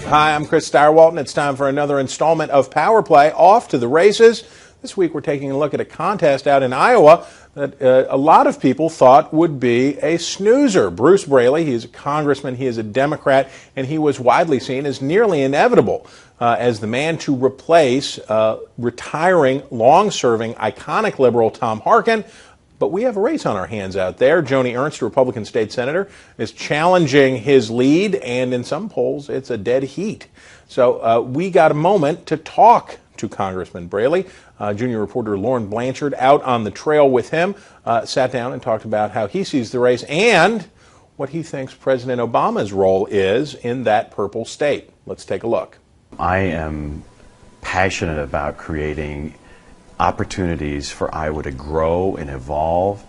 Hi, I'm Chris Steyerwalton. It's time for another installment of Power Play. Off to the races. This week we're taking a look at a contest out in Iowa that a lot of people thought would be a snoozer. Bruce Braley, he is a congressman, he is a Democrat, and he was widely seen as nearly inevitable as the man to replace retiring, long-serving, iconic liberal Tom Harkin. But we have a race on our hands out there. Joni Ernst, a Republican state senator, is challenging his lead, and in some polls, it's a dead heat. So we got a moment to talk to Congressman Braley. Junior reporter Lauren Blanchard, out on the trail with him, sat down and talked about how he sees the race and what he thinks President Obama's role is in that purple state. Let's take a look. I am passionate about creating opportunities for Iowa to grow and evolve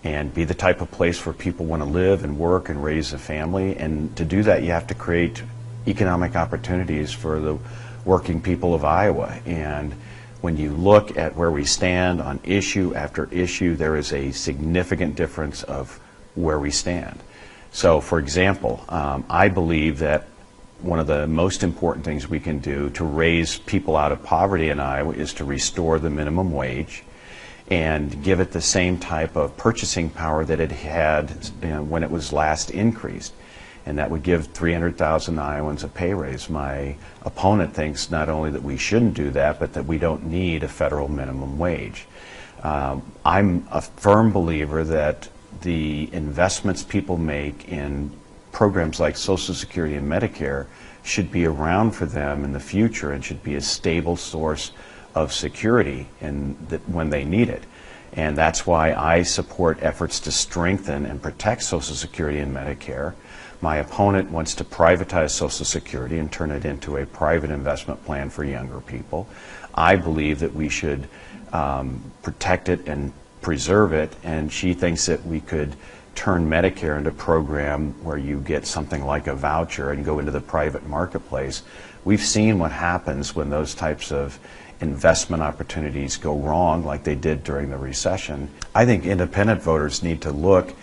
and be the type of place where people want to live and work and raise a family. And to do that, you have to create economic opportunities for the working people of Iowa. And when you look at where we stand on issue after issue, there is a significant difference of where we stand. So, for example, I believe that one of the most important things we can do to raise people out of poverty in Iowa is to restore the minimum wage and give it the same type of purchasing power that it had when it was last increased. And that would give 300,000 Iowans a pay raise. My opponent thinks not only that we shouldn't do that, but that we don't need a federal minimum wage. I'm a firm believer that the investments people make in programs like Social Security and Medicare should be around for them in the future and should be a stable source of security when they need it. And that's why I support efforts to strengthen and protect Social Security and Medicare. My opponent wants to privatize Social Security and turn it into a private investment plan for younger people. I believe that we should protect it and preserve it, and she thinks that we could turn Medicare into a program where you get something like a voucher and go into the private marketplace. We've seen what happens when those types of investment opportunities go wrong, like they did during the recession. I think independent voters need to look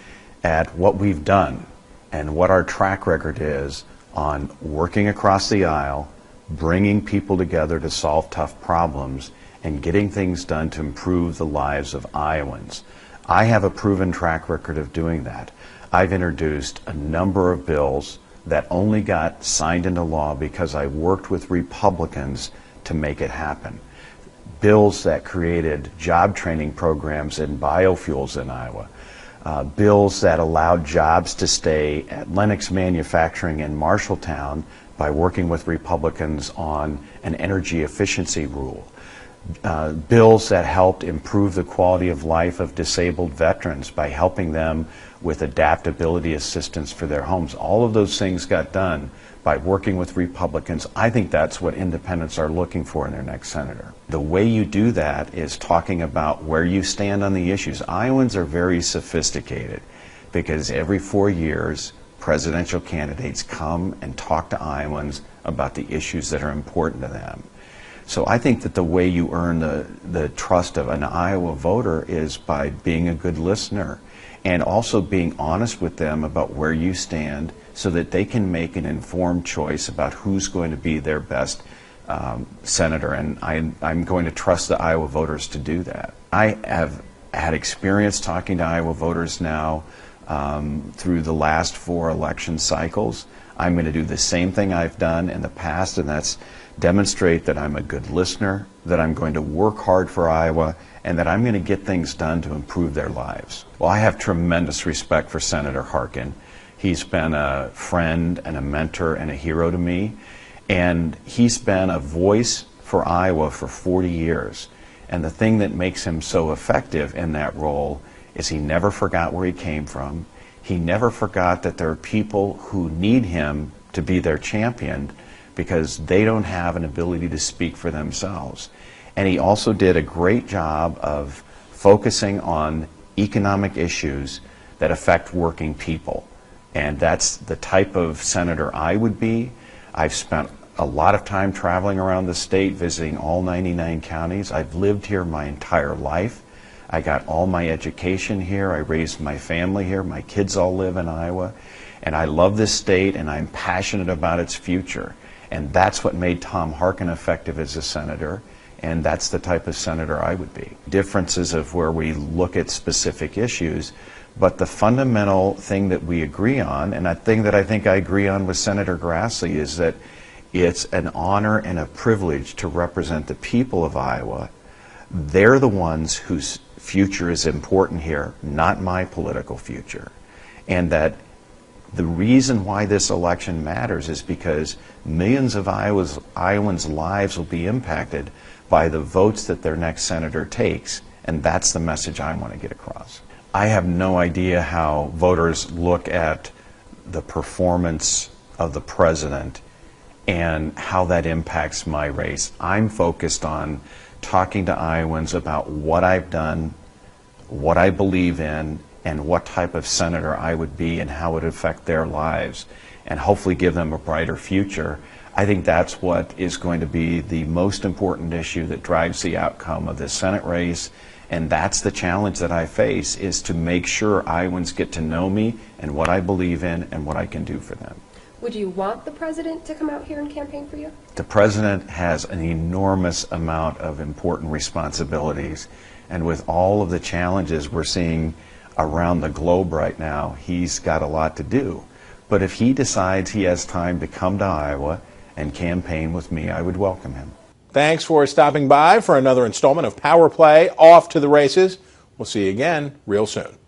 at what we've done and what our track record is on working across the aisle, bringing people together to solve tough problems, and getting things done to improve the lives of Iowans. I have a proven track record of doing that. I've introduced a number of bills that only got signed into law because I worked with Republicans to make it happen. Bills that created job training programs in biofuels in Iowa. Bills that allowed jobs to stay at Lennox Manufacturing in Marshalltown by working with Republicans on an energy efficiency rule. Bills that helped improve the quality of life of disabled veterans by helping them with adaptability assistance for their homes. All of those things got done by working with Republicans. I think that's what independents are looking for in their next senator. The way you do that is talking about where you stand on the issues. Iowans are very sophisticated because every 4 years, presidential candidates come and talk to Iowans about the issues that are important to them. So I think that the way you earn the trust of an Iowa voter is by being a good listener and also being honest with them about where you stand so that they can make an informed choice about who's going to be their best senator. And I'm going to trust the Iowa voters to do that. I have had experience talking to Iowa voters now through the last 4 election cycles. I'm going to do the same thing I've done in the past, and that's demonstrate that I'm a good listener, that I'm going to work hard for Iowa, and that I'm going to get things done to improve their lives. Well, I have tremendous respect for Senator Harkin. He's been a friend and a mentor and a hero to me, and he's been a voice for Iowa for 40 years. And the thing that makes him so effective in that role is he never forgot where he came from. He never forgot that there are people who need him to be their champion because they don't have an ability to speak for themselves. And he also did a great job of focusing on economic issues that affect working people. And that's the type of senator I would be. I've spent a lot of time traveling around the state, visiting all 99 counties. I've lived here my entire life. I got all my education here. I raised my family here. My kids all live in Iowa. And I love this state, and I'm passionate about its future. And that's what made Tom Harkin effective as a senator, and that's the type of senator I would be. Differences of where we look at specific issues, but the fundamental thing that we agree on, and a thing that I think I agree on with Senator Grassley, is that it's an honor and a privilege to represent the people of Iowa. They're the ones whose future is important here, not my political future. And that the reason why this election matters is because millions of Iowans' lives will be impacted by the votes that their next senator takes, and that's the message I want to get across. I have no idea how voters look at the performance of the president and how that impacts my race. I'm focused on talking to Iowans about what I've done, what I believe in, and what type of senator I would be and how it would affect their lives, and hopefully give them a brighter future. I think that's what is going to be the most important issue that drives the outcome of this Senate race, and that's the challenge that I face, is to make sure Iowans get to know me and what I believe in and what I can do for them. Would you want the president to come out here and campaign for you? The president has an enormous amount of important responsibilities, and with all of the challenges we're seeing around the globe right now, he's got a lot to do. But if he decides he has time to come to Iowa and campaign with me, I would welcome him. Thanks for stopping by for another installment of Power Play Off to the Races. We'll see you again real soon.